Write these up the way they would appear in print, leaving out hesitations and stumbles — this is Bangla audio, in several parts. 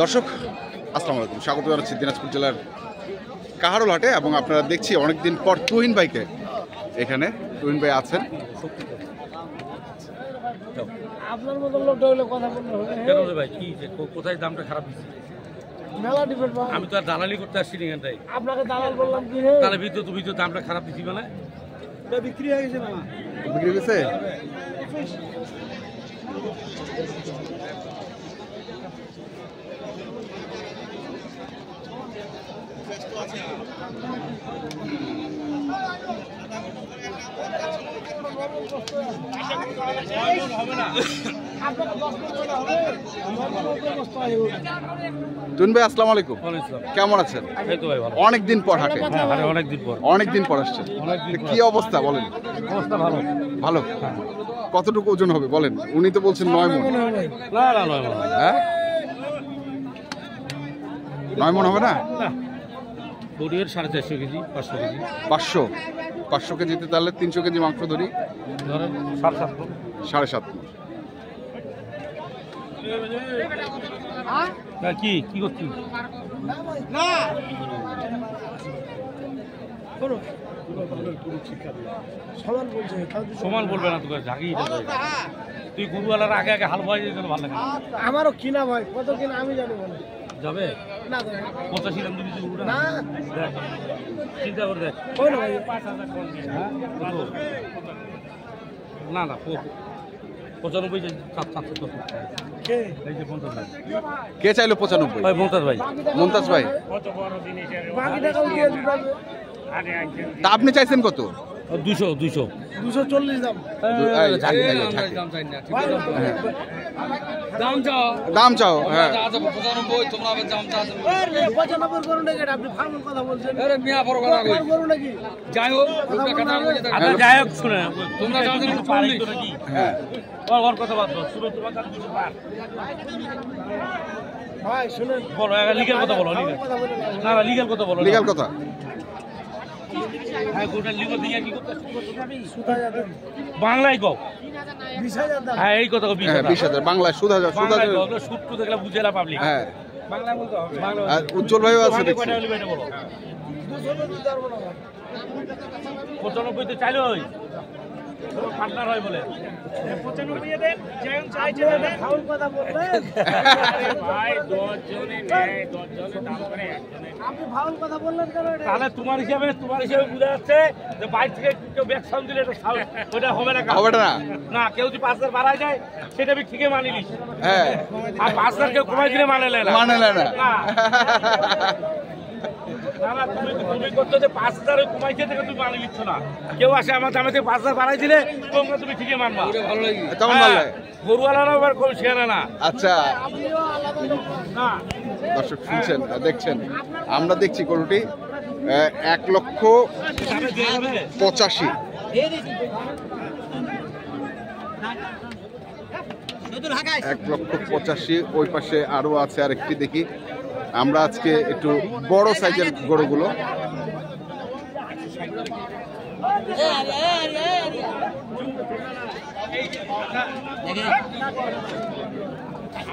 দর্শক আসসালামু আলাইকুম, স্বাগত জানাচ্ছি দিনাজপুর জেলার কাহারোল হাটে। এবং আপনারা দেখছি অনেকদিন পর তুহিন ভাইকে এখানে। তুহিন ভাই আছেন। আপনার মতো লোকটা হলে কথা বলতে হবে কেন রে ভাই, কি কোথায় দামটা খারাপ দিচ্ছে? মেলা ডিফারেন্ট ভাই। আমি তো আর দালালি করতে আসছি না এখানটাই। আপনাকে দালাল বললাম কি তাহলে তুমি তো দামটা খারাপ দিচ্ছি মানে বিক্রি হয়ে গেছে না? বিক্রি হয়েছে? তুহিন ভাই আসসালামু আলাইকুম, কেমন আছেন? অনেকদিন পর হাটে, অনেকদিন পর আসছেন। কি অবস্থা বলেন? অবস্থা ভালো ভালো। কতটুকু ওজন হবে বলেন? উনি তো বলছেন 9 মণ। না না 9 মণ। হ্যাঁ 9 মণ হবে না? বড়ির 450 কেজি 500 কেজি 500 কেজিতে তাহলে 300 কেজি মাংস ধরি, ধরেন 7.5 মণ। 7.5 মণ। না কি করছিস? না সমান বলবে না, তোকে ঝাঁকি তুই গরুওয়ালার আগে আগে হাল বয়ে যেতে ভালো লাগে। আমারও কিনা ভাই, কত কিনা আমি জানি বলে যাবে না 85 দাম দিবি তুই গরুটা? না চিন্তা করে দেখ। কই না ভাই, 5000 হ্যাঁ না 95 কে এই যে 50 ভাই। কে চাইলো 95? ভাই মুমতাজ ভাই। মুমতাজ ভাই। বাকি টাকাও দিয়ে দিতে হবে। তা আপনি চাইছেন কত? 240 দাম। দাম চাও? হ্যাঁ 95 করুন নাকি? আপনি ফার্মের কথা বলছেন? করুন নাকি? যাই হোক শুনে তোমরা নাকি ওর কথা বাদ দাও, শুনে তোমার কাছে কিছু পার ভাই শুনেন, বলো, লিগ্যাল কথা বলো। কথা বলে না না লিগ্যাল কথা বলো। লিগ্যাল কথা। হ্যাঁ গোটা লিগ্যাল দিয়ে কি করতে সুতা যাবেন বাংলায় কও 20,000 দাম। হ্যাঁ এই কথা 20,000 বাংলায় সুদ হাজার। সুদ তো দেখলে বুঝে না পাবলিক। হ্যাঁ বাংলা বলতে হবে। আর উজ্জ্বল ভাইও আছে দেখছি। কয়টা হলি বেটা বলো? 200 দিতে পারবো না ভাই। 95 তো চাইলো ওই পার্টনার হয় বলে 95 দেন যেমন চাইছে দেন। ফাউল কথা বলবেন ভাই 10 জনে নেয়, 10 জনে দাম করে একজনে। আপনি ফাউল কথা বললেন কেন? এটা তাহলে তোমার হিসাবে বোঝা যাচ্ছে যে বাইরে থেকে কেউ ব্যাক সাউন্ড দিলে এটা সাউন্ড ওটা হবে না। হবে না। না কেউ যদি 5000 বাড়ায় যায় সেটা আমি ঠিকই মানি নিস। হ্যাঁ আর 5000 কেউ কমাই দিলে মানে না। মানে না। না তুমি করছো যে 5000 কমাইছে থেকে তুমি মানে নিচ্ছ না। কেউ আসে আমার দামে থেকে 5000 বাড়াই দিলে তোমরা তুমি ঠিকই মানবা। ভালো লাগে কেমন ভালো লাগে? গরুওয়ালারাও আবার কম শেয়ারে না। আচ্ছা আপনিও আলাদা লোক না দর্শক শুনছেন, দেখছেন, আমরা দেখছি গরুটি 1,85,000। 1,85,000। ওই পাশে আরো আছে আরেকটি, দেখি আমরা আজকে একটু বড় সাইজের গরুগুলো।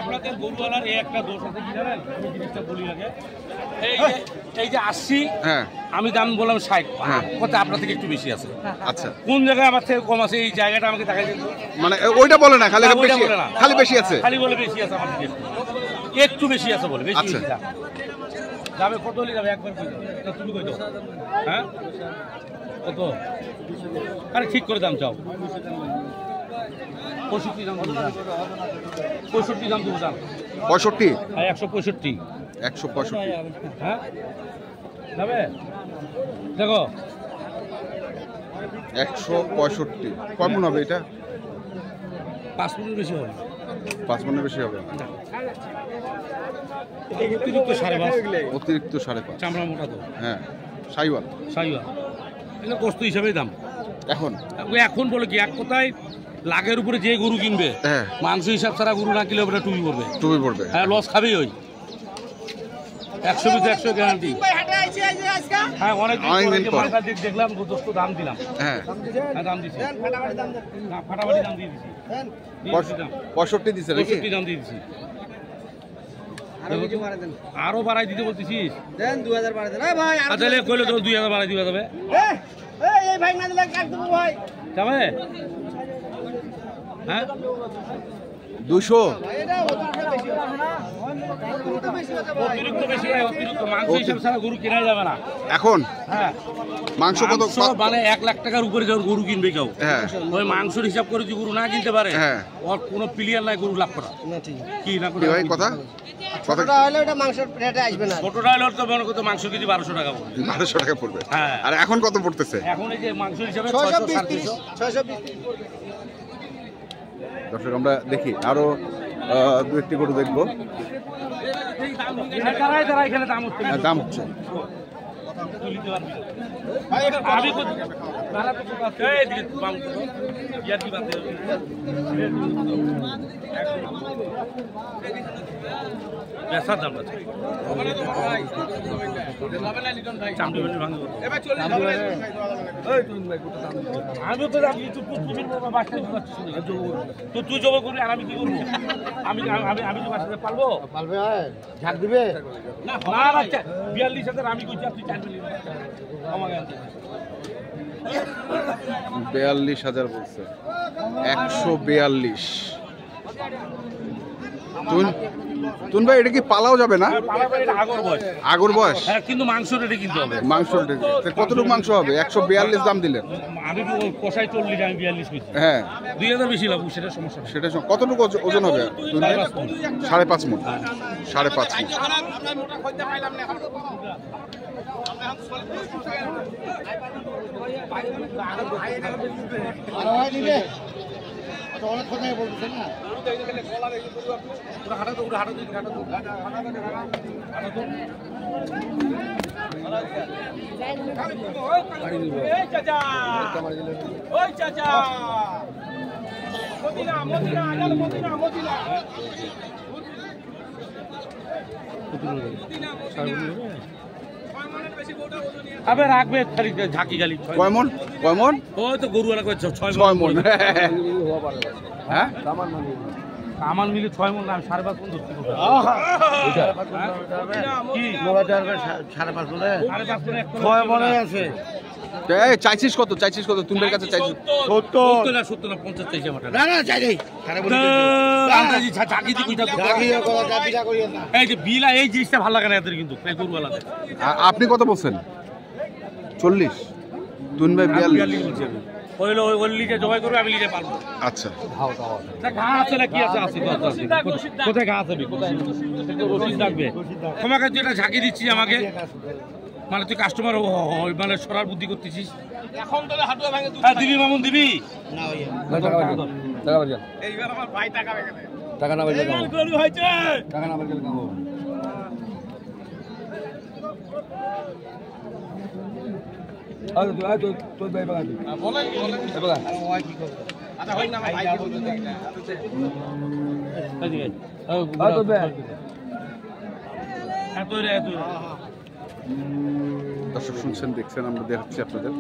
আপনাদের গরুওয়ালার এই একটা দোষ আছে কি জানেন? আমি জিনিসটা বলি আগে, এই যে 80 হ্যাঁ আমি দাম বললাম 60, হ্যাঁ। কত আপনার থেকে একটু বেশি আছে। আচ্ছা কোন জায়গায় আমার থেকে কম আছে এই জায়গাটা আমাকে দেখাই দিন। মানে ওইটা বলে না, খালি না, ওইটা বেশি, বলে না। খালি বেশি আছে। খালি বলে বেশি আছে আমার থেকে একটু বেশি আছে বলে বেশি। আচ্ছা। যাবে কত হলে যাবে একবার কই দাও, এটা তুমি কই দাও। হ্যাঁ কত? আরে ঠিক করে দাম চাও। 65 দাম দেবো। 65 দাম দেবো দাম। 65? হ্যাঁ 165। 165। হ্যাঁ যাবে দেখো 165 কয় মণ হবে এটা? 5 মিনিট বেশি হবে। 5 মণের বেশি হবে। অতিরিক্ত 5.5। অতিরিক্ত 5.5। চামড়া মোটা তো। হ্যাঁ সাইওয়াল। এটা কষ্ট হিসাবেই দাম এখন বলে কি এক কথায় লাখের উপরে যে গরু কিনবে হ্যাঁ মাংস হিসাব ছাড়া গরু না কিনলে ওটা টুপি পড়বে। হ্যাঁ লস খাবেই ওই 100 গ্যারান্টি। হ্যাঁ অনেক দেখলাম দোস্ত দাম দিলাম। হ্যাঁ দাম দিচ্ছি ফাটাফাটি দাম দিয়ে দিচ্ছি। 65 দিছে নাকি? 65 দাম দিয়ে দিচ্ছি। আরো বাড়াই দিতে বলতেছিস? দেন 2000 বাড়াই দেন। ভাই আচ্ছা কইলে তো 2000 বাড়াই দিবা যাবে। এই ভাই না দিলে কাট দেবো ভাই। যাবে? হ্যাঁ 200 এটা অতিরিক্ত বেশি ভাই, অতিরিক্ত মাংস হিসেবে ছাড়া গরু কেনা যাবে না এখন হ্যাঁ। মাংস কত? মানে 1 লাখ টাকার উপরে যখন গরু কিনবে কেউ, হ্যাঁ ওই মাংসের হিসাব করে যদি গরু না কিনতে পারে, হ্যাঁ। ওর কোনো প্লেয়ার নাই গরু লাভ করা। না ঠিক কি না কি ভাই কথা? ছোটটা হলে ওটা মাংসের রেটে আসবে না। ছোটটা হলে তো মনে করতো মাংস কেজি 1200 টাকা পড়বে। 1200 টাকা পড়বে। হ্যাঁ। আর এখন কত পড়তেছে? এখন এই যে মাংস হিসাবে 620 620। দর্শক আমরা দেখি আরো দু একটি গরু দেখবো। দাঁড়ায় এখানে দাম হচ্ছে না। দাম হচ্ছে আমি আমি তো তুই জমা করবি আর আমি কি করবো? আমি আমি আমি তোমার সাথে পারবো? পালবে ঝাক দিবে না 42,000 আমি কইছি, আপনি 4 মিলিয়ন 42,000 বলছে। 142। তুন ভাই এটা কি পালাও যাবে না? আগর বয়স? হ্যাঁ, কিন্তু মাংস রেটে কিনতে হবে। মাংস কতটুকু মাংস হবে? 142 দাম দিলেন। আমি তো কষাই 40, আমি 42 কইছি। হ্যাঁ 2000 বেশি লাগবে, সেটা সমস্যা না। সেটা কতটুকু ওজন হবে? 5.5 মণ। 5.5 মণ। অনেক কথাই বলতেছেন না। আবে রাখবে খালি ঝাঁকি গালি। কয় মণ? কয় মণ? ওই তো গরু আলা 6 মণ। হ্যাঁ আমার মিলে 6 মণ না, আমি 5.5 মণ ধরছি। কি 6 মনে আছে। চাইছিস কত? চাইছিস কত? তুমদের কাছে চাইছিস 70 না 50 চাইছে আমার। না না চাই নাই। ঝাঁকি দি কইতা। বিটা করিও না। এই যে বিলা, এই জিনিসটা ভালো লাগে না এদের, কিন্তু এই গরু আলাদা। আপনি কত বলছেন? 40। তুন ভাই 42 বলছি আমি। ওইলো ওই লিজে জবাই করবে, আমি লিজে পারবো। আচ্ছা ঘা আছে না কি আছে? আছে কোথায় ঘা আছে? কোথায় রসিদ রাখবে? তোমাকে তুই এটা ঝাঁকি দিচ্ছিস আমাকে, মানে তুই কাস্টমার মানে সরার বুদ্ধি করতেছিস। এখন তো হাঁটুয়া ভাঙে দিবি মামুন, দিবি না ভাইয়া। এইবার আমার ভাই টাকা ভেঙে দেয়। টাকা না বাইলে কাম গরু হয়েছে, টাকা না বাইলে কাম হবে। আরে তুই তুই ভাই বাগাবি বলেন বাগা ওই কি করব? আচ্ছা হই না ভাই বলতে দেখ না। এদিকে আ তো বে এত রে এত। দর্শক শুনছেন, দেখছেন, আমরা দেখাচ্ছি আপনাদের।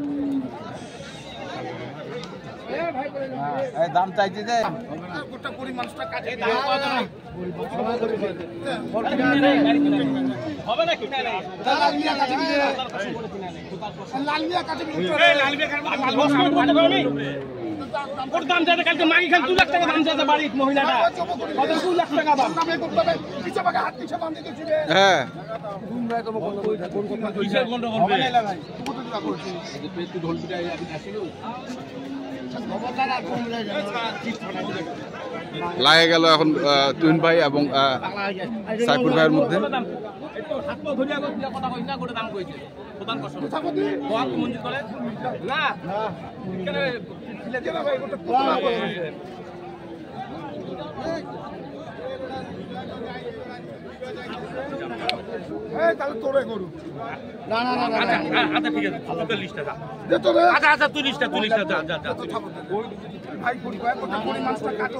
দাম চাইছে যে গোটা পুরি মানুষটা কাটে দাম হবে না কি? লাল মিয়া কাটে দিবে। লাল মিয়া কাটে দিবে। এই লাল বেকার আমি ওর দাম যাতে কালকে মাগি খান 2 লাখ টাকা দাম যাতে বাড়ি মহিলাটা কত 2 লাখ টাকা দাম। হ্যাঁ কিসের গন্ডগোল হবে? লাগে গেল এখন তুহিন ভাই এবং সাইফুল ভাইয়ের মধ্যে। না না না না। আচ্ছা ঠিক আছে, তোর লিস্টটা দা। আচ্ছা আচ্ছা তুই লিস্টটা যা যা যা। ভাই পরিবার কত পরিমাণটা কাটো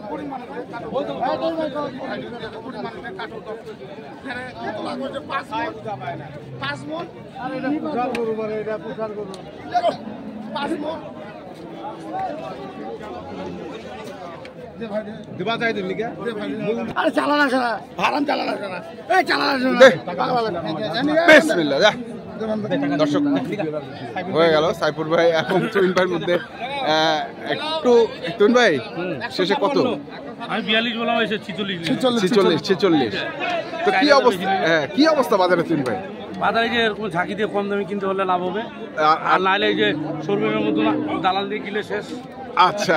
পরিমাণ কাটো পরিমাণটা কাটো তো ফেরে কত লাগবে যে 5 মণ আর এটা পুষার গরু মানে এটা পুষার গরু 5 মণ দিবা চাই দিন লিখা আরে চালানা ছাড়া হারাম চালানা ছাড়া এই চালানা দে। ছাড়া বিসমিল্লাহ যা। দর্শক হয়ে গেল সাইফুর ভাই এবং তুহিন ভাইয়ের মধ্যে একটু তুহিন ভাই শেষে কত আমি 42 বললাম এসে 46 46 তো কি অবস্থা কি অবস্থা বাজারে তুহিন ভাই বাজারে যে এরকম ঝাঁকি দিয়ে কম দামে কিনতে হলে লাভ হবে আর- আর নাইলে এই যে শোরুমের মতো না দালাল দিয়ে কিনলে শেষ। আচ্ছা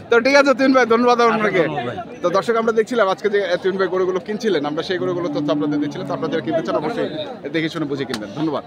তো ঠিক আছে তুহিন ভাই ধন্যবাদ আপনাকে ধন্যবাদ ভাই। তো দর্শক আমরা দেখছিলাম আজকে যে তুহিন ভাই গরুগুলো কিনছিলেন আমরা সেই গরুগুলো তথ্য আপনাদের দিচ্ছিলাম তো আপনারা যারা কিনতে চান অবশ্যই দেখে শুনে বুঝে কিনবেন ধন্যবাদ